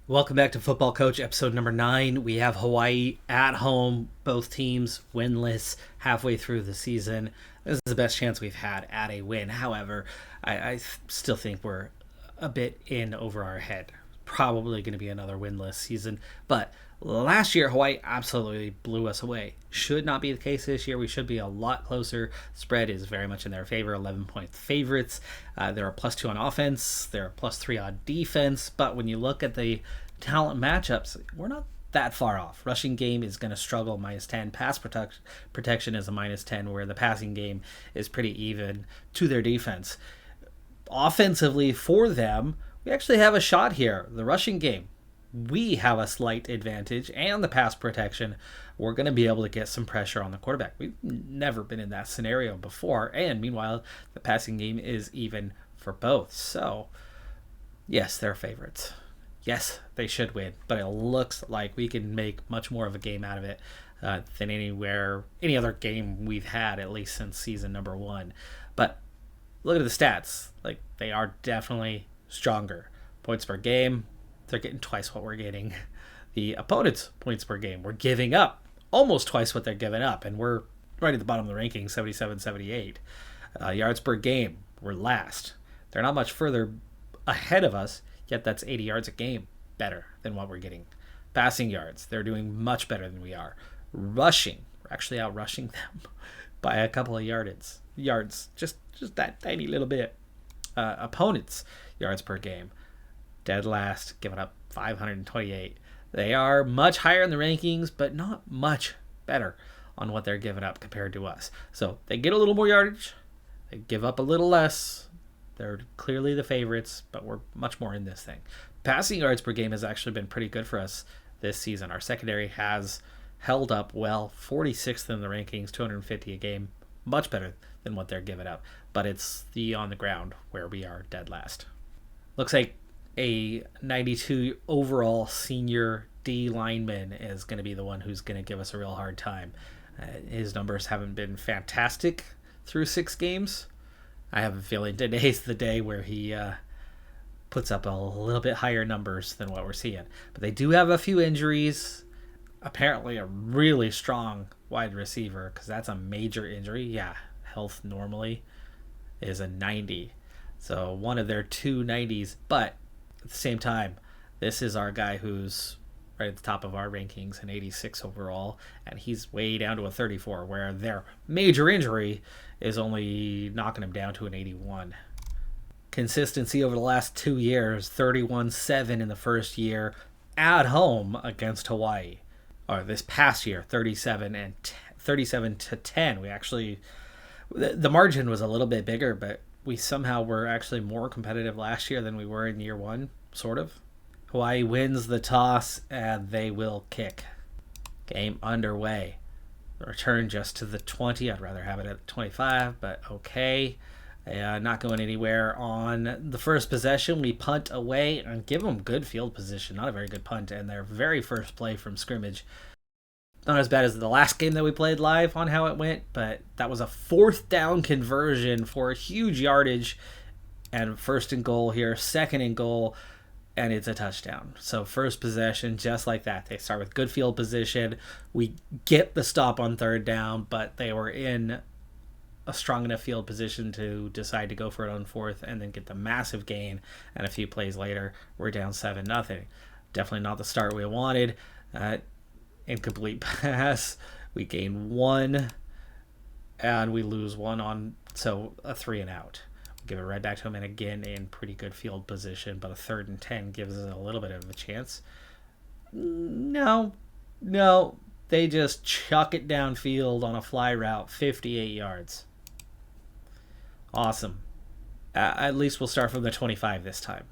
Welcome back to Football Coach, episode number 9. We have Hawaii at home, both teams winless halfway through the season. This is the best chance we've had at a win. However, I still think we're a bit in over our head. Probably going to be another winless season. But last year, Hawaii absolutely blew us away. Should not be the case this year. We should be a lot closer. Spread is very much in their favor, 11-point favorites. They're a +2 on offense. They're a +3 on defense. But when you look at the talent matchups, we're not that far off. Rushing game is going to struggle, -10. Pass protection is a -10, where the passing game is pretty even to their defense. Offensively, for them, we actually have a shot here. The rushing game, we have a slight advantage, and the pass protection, we're going to be able to get some pressure on the quarterback. We've never been in that scenario before, and meanwhile, the passing game is even for both. So, yes, they're favorites. Yes, they should win, but it looks like we can make much more of a game out of it than any other game we've had, at least since season number 1. But look at the stats. Like, they are definitely stronger. Points per game, they're getting twice what we're getting. The opponent's points per game, we're giving up almost twice what they're giving up, and we're right at the bottom of the rankings, 77, 78. Yards per game, we're last. They're not much further ahead of us, yet that's 80 yards a game better than what we're getting. Passing yards, they're doing much better than we are. Rushing, we're actually out rushing them by a couple of yards, just that tiny little bit. Opponents' yards per game, dead last, giving up 528. They are much higher in the rankings, but not much better on what they're giving up compared to us. So they get a little more yardage, they give up a little less. They're clearly the favorites, but we're much more in this thing. Passing yards per game has actually been pretty good for us this season. Our secondary has held up well, 46th in the rankings, 250 a game, much better than what they're giving up. But it's the on the ground where we are dead last. Looks like a 92 overall senior D lineman is going to be the one who's going to give us a real hard time. His numbers haven't been fantastic through 6 games. I have a feeling today's the day where he puts up a little bit higher numbers than what we're seeing. But they do have a few injuries. Apparently a really strong wide receiver, because that's a major injury. Yeah, health normally is a 90. So one of their 290s. But at the same time, this is our guy who's right at the top of our rankings, an 86 overall, and he's way down to a 34, where their major injury is only knocking him down to an 81. Consistency over the last 2 years, 31-7 in the first year at home against Hawaii. Or this past year, 37-10. We actually, the margin was a little bit bigger, but we somehow were actually more competitive last year than we were in year 1, sort of. Hawaii wins the toss, and they will kick. Game underway. Return just to the 20. I'd rather have it at 25, but okay. Not going anywhere on the first possession. We punt away and give them good field position. Not a very good punt, and their very first play from scrimmage. Not as bad as the last game that we played live on how it went, but that was a 4th down conversion for a huge yardage, and 1st and goal here, 2nd and goal, and it's a touchdown. So first possession, just like that. They start with good field position. We get the stop on 3rd down, but they were in a strong enough field position to decide to go for it on 4th and then get the massive gain. And a few plays later, we're down 7-0. Definitely not the start we wanted. Incomplete pass. We gain 1, and we lose 1 on, so a 3 and out. Give it right back to him, and again in pretty good field position, but a 3rd and 10 gives us a little bit of a chance. No, they just chuck it downfield on a fly route, 58 yards. Awesome. At least we'll start from the 25 this time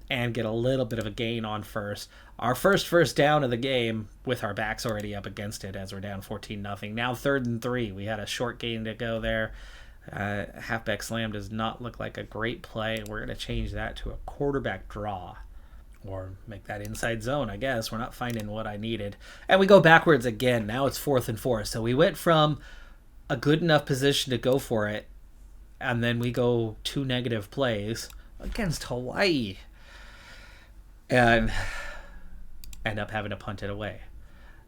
and get a little bit of a gain on 1st. Our first down of the game, with our backs already up against it as we're down 14-0. Now 3rd and 3. We had a short gain to go there. Halfback slam does not look like a great play. We're going to change that to a quarterback draw, or make that inside zone, I guess. We're not finding what I needed. And we go backwards again. Now it's 4th and 4. So we went from a good enough position to go for it, and then we go 2 negative plays against Hawaii. And end up having to punt it away.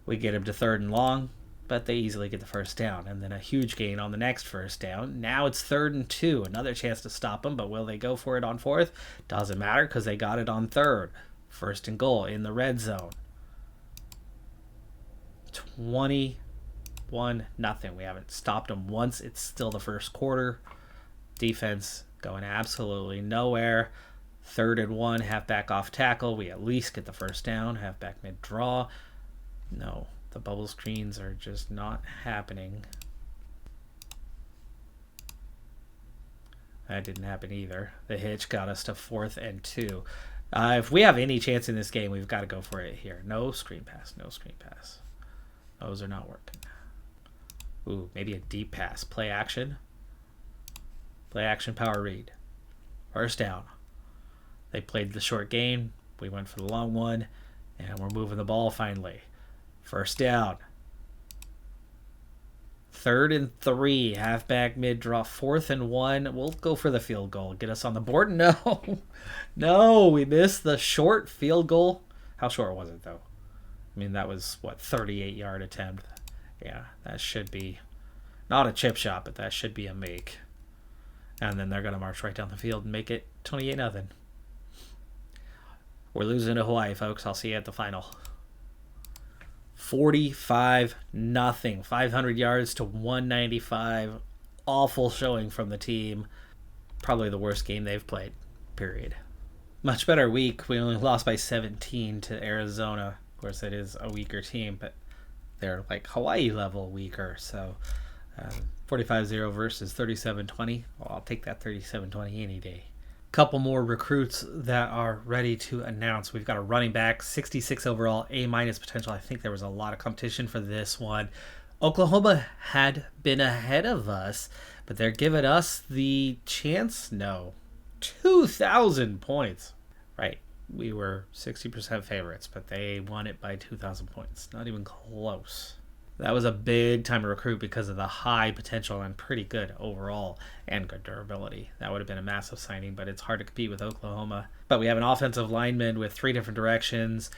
We get him to 3rd and long, but they easily get the first down. And then a huge gain on the next first down. Now it's 3rd and 2. Another chance to stop them, but will they go for it on 4th? Doesn't matter because they got it on 3rd. 1st and goal in the red zone. 21-0. We haven't stopped them once. It's still the first quarter. Defense going absolutely nowhere. 3rd and 1, halfback off tackle. We at least get the first down. Halfback mid-draw. No, the bubble screens are just not happening. That didn't happen either. The hitch got us to 4th and 2. If we have any chance in this game, we've got to go for it here. No screen pass. No screen pass. Those are not working. Ooh, maybe a deep pass. Play action. Play action, power read. First down. They played the short game. We went for the long one. And we're moving the ball finally. First down. 3rd and 3. Halfback mid-draw. 4th and 1. We'll go for the field goal. Get us on the board. No. No, we missed the short field goal. How short was it, though? I mean, that was, 38-yard attempt. Yeah, that should be not a chip shot, but that should be a make. And then they're going to march right down the field and make it 28-0. We're losing to Hawaii, folks. I'll see you at the final. 45-0. 500 yards to 195. Awful showing from the team. Probably the worst game they've played, period. Much better week. We only lost by 17 to Arizona. Of course, it is a weaker team, but they're like Hawaii level weaker. So 45-0 versus 37-20. Well, I'll take that 37-20 any day. Couple more recruits that are ready to announce. We've got a running back, 66 overall, A- potential. I think there was a lot of competition for this one. Oklahoma had been ahead of us, but they're giving us the chance. No, 2,000 points. Right, we were 60% favorites, but they won it by 2,000 points. Not even close. That was a big time recruit because of the high potential and pretty good overall and good durability. That would have been a massive signing, but it's hard to compete with Oklahoma. But we have an offensive lineman with 3 different directions.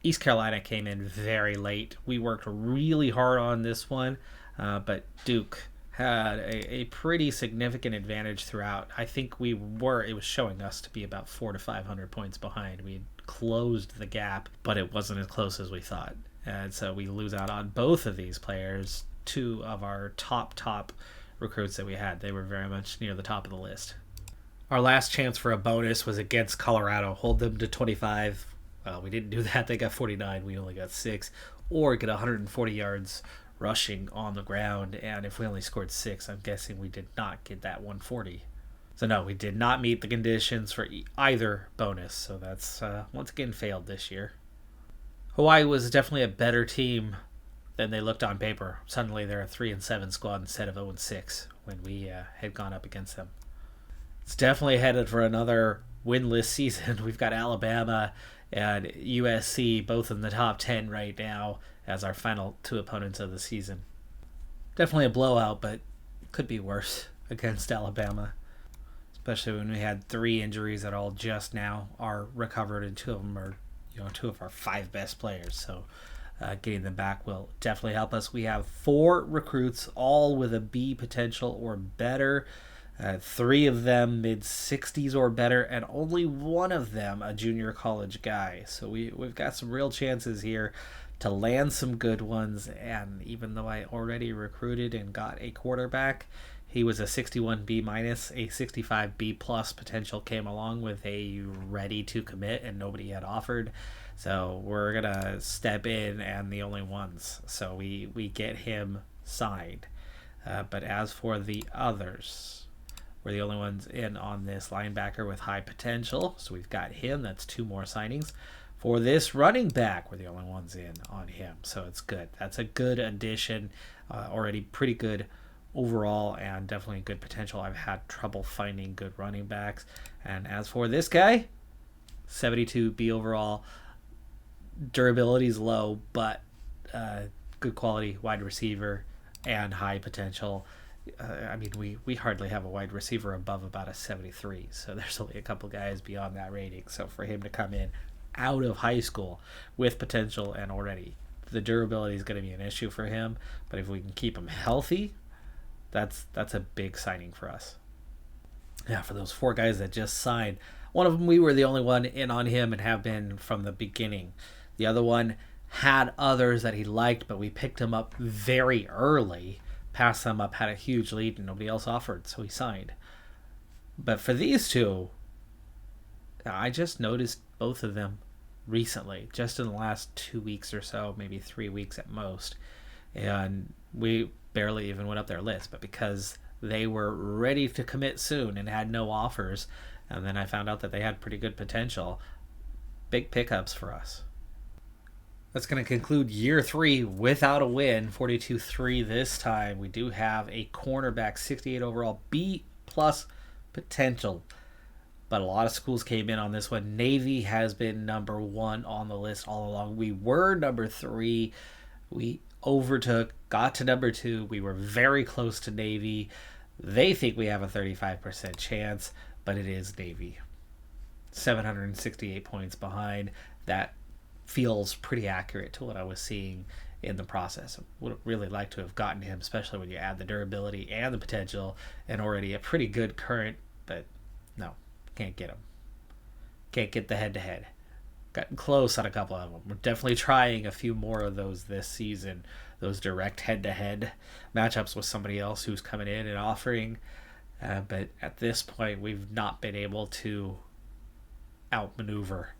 East Carolina came in very late. We worked really hard on this one, but Duke had a pretty significant advantage throughout. I think it was showing us to be about 400 to 500 points behind. We had closed the gap, but it wasn't as close as we thought. And so we lose out on both of these players, 2 of our top recruits that we had. They were very much near the top of the list. Our last chance for a bonus was against Colorado. Hold them to 25. Well, we didn't do that. They got 49. We only got 6. Or get 140 yards rushing on the ground. And if we only scored 6, I'm guessing we did not get that 140. So no, we did not meet the conditions for either bonus. So that's once again failed this year. Hawaii was definitely a better team than they looked on paper. Suddenly they're a 3-7 squad instead of 0-6 when we had gone up against them. It's definitely headed for another winless season. We've got Alabama and USC both in the top 10 right now as our final 2 opponents of the season. Definitely a blowout, but could be worse against Alabama, especially when we had 3 injuries that all just now are recovered, and 2 of them are 2 of our 5 best players. So getting them back will definitely help us. We have 4 recruits, all with a B potential or better. 3 of them mid-60s or better, and only 1 of them a junior college guy. So we've got some real chances here to land some good ones. And even though I already recruited and got a quarterback, he was a 61 B-, a 65 B+ potential came along with a ready to commit, and nobody had offered. So we're going to step in and the only ones. So we get him signed. But as for the others, we're the only ones in on this linebacker with high potential. So we've got him. That's 2 more signings. For this running back, we're the only ones in on him. So it's good. That's a good addition. Already pretty good overall, and definitely good potential. I've had trouble finding good running backs. And as for this guy, 72 B overall. Durability is low, but good quality wide receiver and high potential. We hardly have a wide receiver above about a 73, so there's only a couple guys beyond that rating. So for him to come in, out of high school with potential, and already the durability is going to be an issue for him. But if we can keep him healthy, that's a big signing for us. Yeah, for those 4 guys that just signed, one of them we were the only one in on him and have been from the beginning. The other one had others that he liked, but we picked him up very early, passed them up, had a huge lead, and nobody else offered, so he signed. But for these 2, I just noticed both of them recently, just in the last 2 weeks or so, maybe 3 weeks at most. And we barely even went up their list, but because they were ready to commit soon and had no offers, and then I found out that they had pretty good potential, big pickups for us. That's going to conclude year 3 without a win, 42-3 this time. We do have a cornerback, 68 overall, B+ potential. But a lot of schools came in on this one. Navy has been number 1 on the list all along. We were number 3. We overtook, got to number 2. We were very close to Navy. They think we have a 35% chance, but it is Navy. 768 points behind. That feels pretty accurate to what I was seeing in the process. I would really like to have gotten him, especially when you add the durability and the potential, and already a pretty good current, but no, can't get him. Can't get the head-to-head. Gotten close on a couple of them. We're definitely trying a few more of those this season, those direct head-to-head matchups with somebody else who's coming in and offering, but at this point we've not been able to outmaneuver.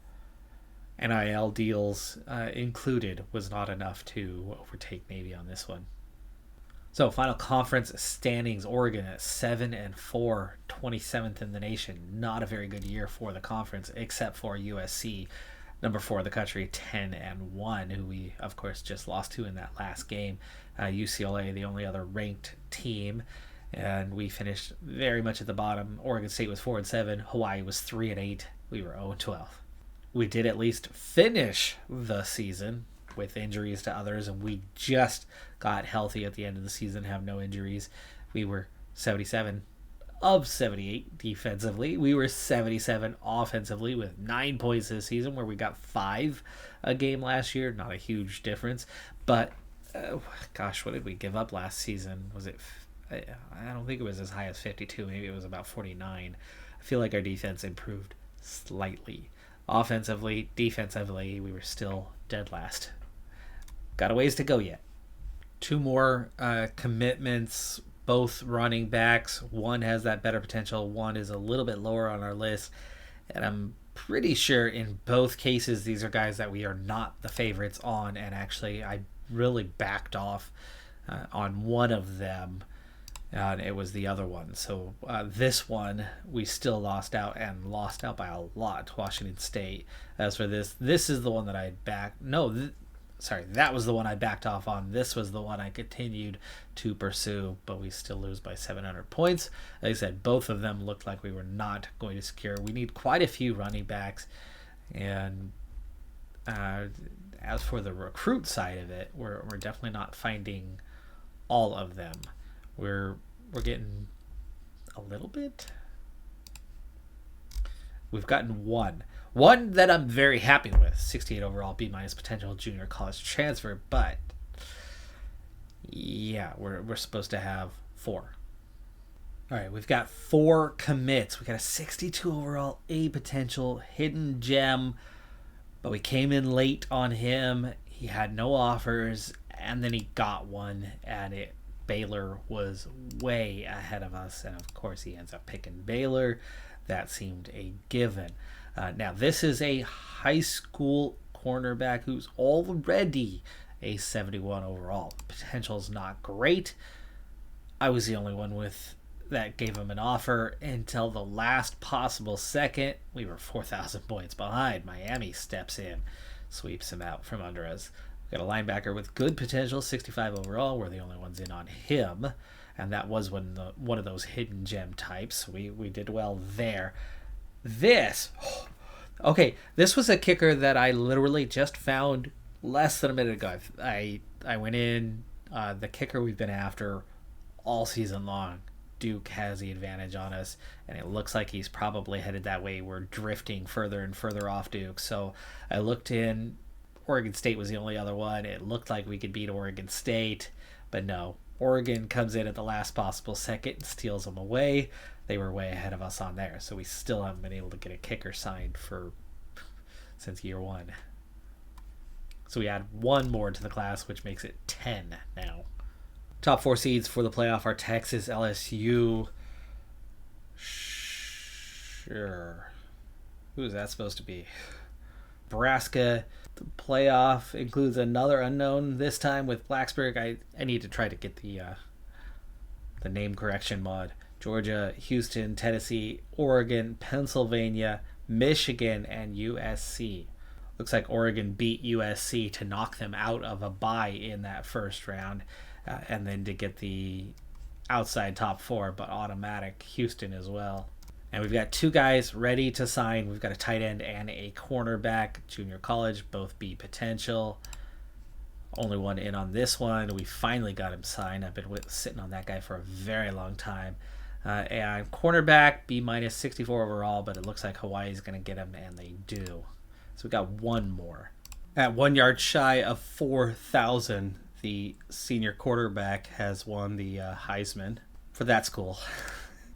NIL deals included was not enough to overtake Navy on this one. So final conference standings, Oregon at 7-4, 27th in the nation. Not a very good year for the conference, except for USC, number 4 in the country, 10-1, who we of course just lost to in that last game. UCLA, the only other ranked team, and we finished very much at the bottom. Oregon State was 4-7, Hawaii was 3-8, we were 0-12. We did at least finish the season with injuries to others, and we just got healthy at the end of the season, have no injuries. We were 77 of 78 defensively. We were 77 offensively with 9 points this season, where we got 5 a game last year. Not a huge difference, but gosh, what did we give up last season? Was it, I don't think it was as high as 52. Maybe it was about 49. I feel like our defense improved slightly. Offensively, defensively, we were still dead last. Got a ways to go yet. 2 more commitments, both running backs. One has that better potential. One is a little bit lower on our list. And I'm pretty sure in both cases, these are guys that we are not the favorites on. And actually, I really backed off on one of them. And it was the other one. So this one, we still lost out, and lost out by a lot to Washington State. As for this is the one that I backed. No, that was the one I backed off on. This was the one I continued to pursue, but we still lose by 700 points. Like I said, both of them looked like we were not going to secure. We need quite a few running backs. And as for the recruit side of it, we're definitely not finding all of them. We're getting a little bit. We've gotten one that I'm very happy with. 68 overall, B- potential junior college transfer. But yeah, we're supposed to have 4. All right, we've got 4 commits. We got a 62 overall, A potential, hidden gem, but we came in late on him. He had no offers, and then he got one, and Baylor was way ahead of us, and of course he ends up picking Baylor. That seemed a given. Now this is a high school cornerback who's already a 71 overall. Potential's not great. I was the only one that gave him an offer until the last possible second. We were 4,000 points behind. Miami steps in, sweeps him out from under us. Got a linebacker with good potential, 65 overall. We're the only ones in on him, and that was one of those hidden gem types. We did well there. This was a kicker that I literally just found less than a minute ago. I went in, the kicker we've been after all season long, Duke has the advantage on us, and it looks like he's probably headed that way. We're drifting further and further off Duke. So I looked in. Oregon State was the only other one. It looked like we could beat Oregon State, but no. Oregon comes in at the last possible second and steals them away. They were way ahead of us on there, so we still haven't been able to get a kicker signed since year one. So we add one more to the class, which makes it 10 now. Top 4 seeds for the playoff are Texas, LSU. Sure. Who is that supposed to be? Nebraska. The playoff includes another unknown, this time with Blacksburg. I need to try to get the name correction mod. Georgia, Houston, Tennessee, Oregon, Pennsylvania, Michigan, and USC. Looks like Oregon beat USC to knock them out of a bye in that first round, and then to get the outside top 4, but automatic Houston as well. And we've got 2 guys ready to sign. We've got a tight end and a cornerback, junior college, both B potential. Only one in on this one. We finally got him signed. I've been sitting on that guy for a very long time. And cornerback, B minus 64 overall, but it looks like Hawaii's going to get him, and they do. So we got one more. At 1 yard shy of 4,000, the senior quarterback has won the Heisman for that school.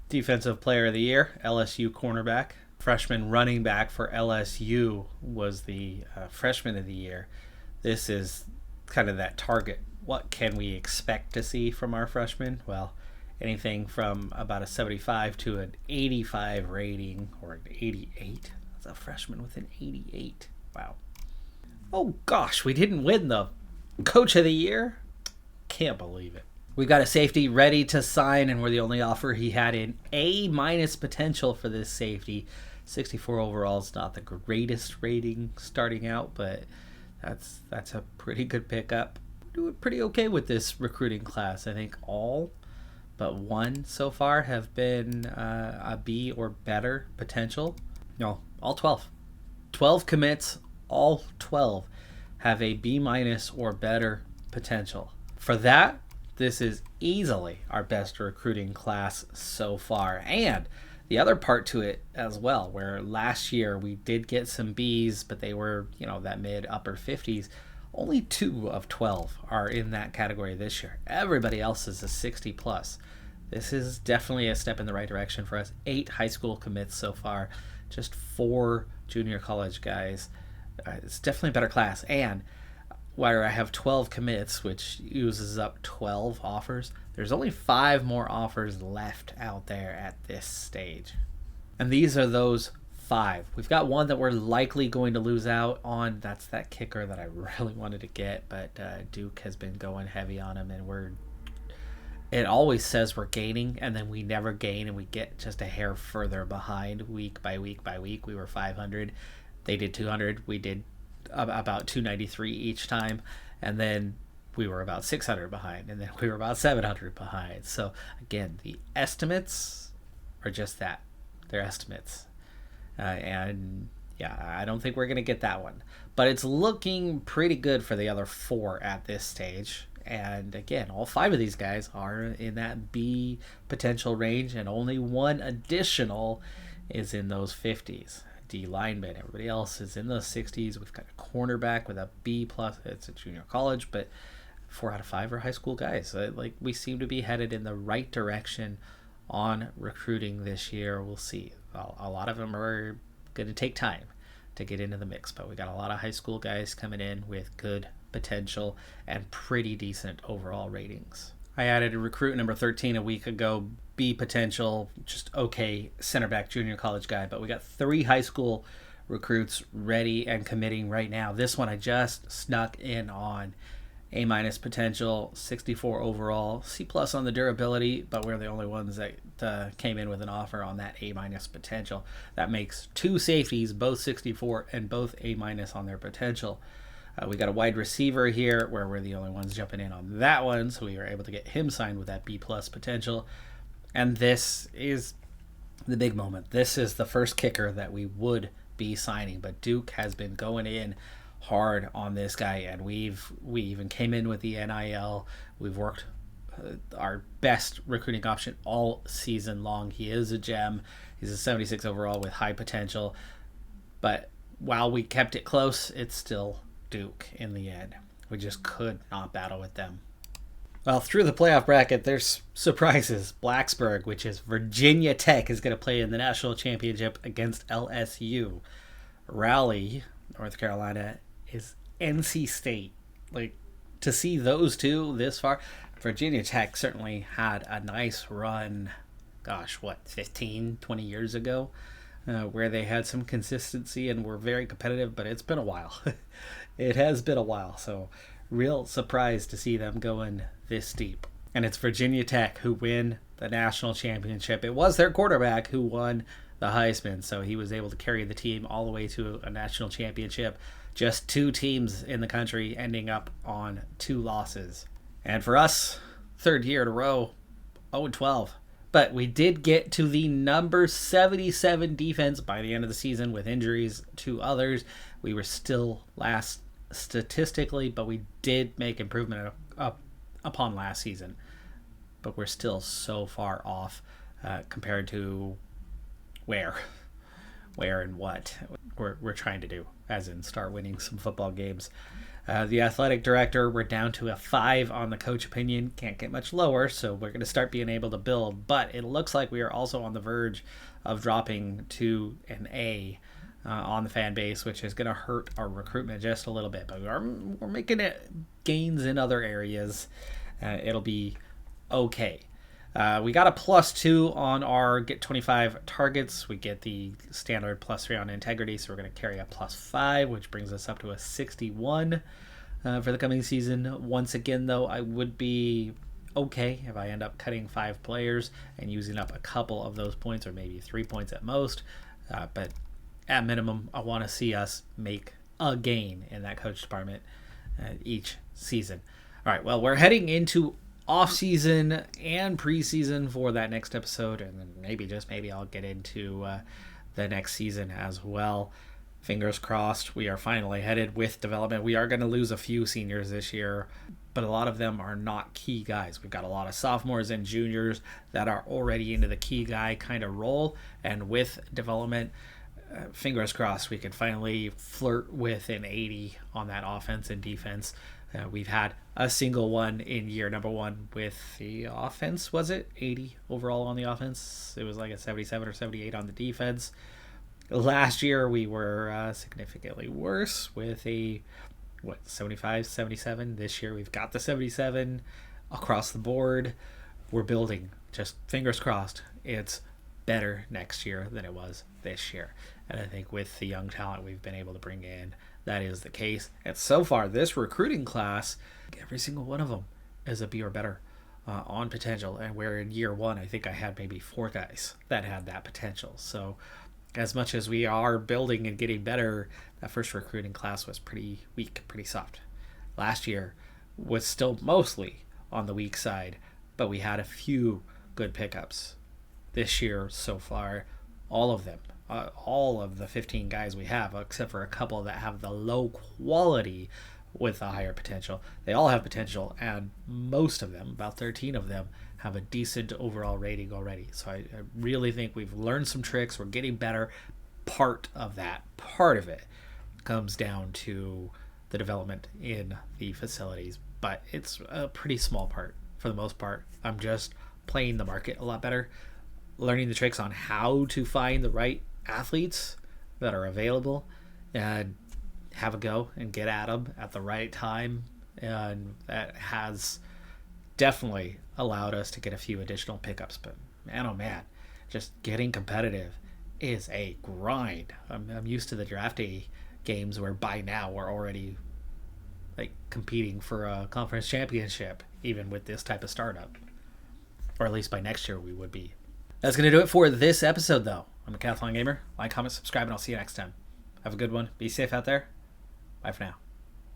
Defensive Player of the Year, LSU cornerback. Freshman running back for LSU was the Freshman of the Year. This is kind of that target. What can we expect to see from our freshmen? Well, anything from about a 75 to an 85 rating, or an 88. That's a freshman with an 88. Wow. Oh gosh, we didn't win the Coach of the Year? Can't believe it. We've got a safety ready to sign, and we're the only offer he had in A- potential for this safety. 64 overall is not the greatest rating starting out, but that's a pretty good pickup. Doing pretty okay with this recruiting class. I think all but one so far have been a B or better potential. No, all 12. 12 commits, all 12 have a B- or better potential. For that, this is easily our best recruiting class so far. And the other part to it as well, where last year we did get some Bs, but they were, that mid upper 50s. Only 2 of 12 are in that category this year. Everybody else is a 60 plus. This is definitely a step in the right direction for us. 8 high school commits so far, just 4 junior college guys. It's definitely a better class. And where I have 12 commits, which uses up 12 offers, there's only 5 more offers left out there at this stage. And these are those 5. We've got one that we're likely going to lose out on. That's that kicker that I really wanted to get, but Duke has been going heavy on him, and it always says we're gaining, and then we never gain, and we get just a hair further behind week by week by week. We were 500. They did 200. We did about 293 each time, and then we were about 600 behind, and then we were about 700 behind. So again, the estimates are just that. They're estimates. And yeah, I don't think we're going to get that one. But it's looking pretty good for the other 4 at this stage. And again, all 5 of these guys are in that B potential range, and only one additional is in those 50s. D lineman. Everybody else is in the 60s. We've got a cornerback with a B plus. It's a junior college, but 4 out of 5 are high school guys. We seem to be headed in the right direction on recruiting this year. We'll see. A lot of them are going to take time to get into the mix, but we got a lot of high school guys coming in with good potential and pretty decent overall ratings. I added a recruit number 13 a week ago, B potential, just okay center back junior college guy, but we got 3 high school recruits ready and committing right now. This one I just snuck in on. A- potential, 64 overall, C+ on the durability, but we're the only ones that came in with an offer on that A- potential. That makes 2 safeties, both 64 and both A- on their potential. We got a wide receiver here where we're the only ones jumping in on that one, so we were able to get him signed with that B+ potential. And this is the big moment. This is the first kicker that we would be signing, but Duke has been going in hard on this guy, and we even came in with the NIL. We've worked our best recruiting option all season long. He is a gem. He's a 76 overall with high potential. But while we kept it close, it's still Duke in the end. We just could not battle with them. Well, through the playoff bracket, there's surprises. Blacksburg, which is Virginia Tech, is going to play in the national championship against LSU. Raleigh, North Carolina, is NC State. Like, to see those two this far, Virginia Tech certainly had a nice run, 15, 20 years ago, where they had some consistency and were very competitive, but it's been a while. It has been a while, so real surprise to see them going this deep. And it's Virginia Tech who win the national championship. It was their quarterback who won the Heisman, so he was able to carry the team all the way to a national championship. Just 2 teams in the country ending up on 2 losses. And for us, 3rd year in a row, 0-12. But we did get to the number 77 defense by the end of the season with injuries to others. We were still last statistically, but we did make improvement upon last season. But we're still so far off compared to where and what we're trying to do, as in start winning some football games. The athletic director, we're down to a 5 on the coach opinion. Can't get much lower, so we're going to start being able to build. But it looks like we are also on the verge of dropping to an A on the fan base, which is going to hurt our recruitment just a little bit. But we're making it gains in other areas. It'll be okay. We got a +2 on our get 25 targets. We get the standard +3 on integrity, so we're going to carry a +5, which brings us up to a 61 for the coming season. Once again, though, I would be okay if I end up cutting 5 players and using up a couple of those points, or maybe 3 points at most. But at minimum, I want to see us make a gain in that coach department each season. All right, well, we're heading into off-season and preseason for that next episode, and then maybe I'll get into the next season as well. Fingers crossed, we are finally headed with development. We are going to lose a few seniors this year, but a lot of them are not key guys. We've got a lot of sophomores and juniors that are already into the key guy kind of role, and with development, fingers crossed, we can finally flirt with an 80 on that offense and defense. We've had a single one in year number 1 with the offense. Was it 80 overall on the offense? It was like a 77 or 78 on the defense. Last year we were significantly worse with a 75, 77. This year we've got the 77 across the board. We're building. Just fingers crossed it's better next year than it was this year. And I think with the young talent we've been able to bring in, that is the case. And so far, this recruiting class, every single one of them is a B or better on potential. And where in year 1, I think I had maybe 4 guys that had that potential. So as much as we are building and getting better, that first recruiting class was pretty weak, pretty soft. Last year was still mostly on the weak side, but we had a few good pickups. This year, so far, all of them. All of the 15 guys we have, except for a couple that have the low quality with a higher potential. They all have potential, and most of them, about 13 of them, have a decent overall rating already. So I really think we've learned some tricks. We're getting better. Part of it comes down to the development in the facilities, but it's a pretty small part for the most part. I'm just playing the market a lot better, learning the tricks on how to find the right athletes that are available and have a go and get at them at the right time. And that has definitely allowed us to get a few additional pickups. But man, oh man, just getting competitive is a grind. I'm used to the draft day games where by now we're already like competing for a conference championship, even with this type of startup. Or at least by next year we would be. That's going to do it for this episode, though. I'm a Decathlon Gamer. Like, comment, subscribe, and I'll see you next time. Have a good one. Be safe out there. Bye for now.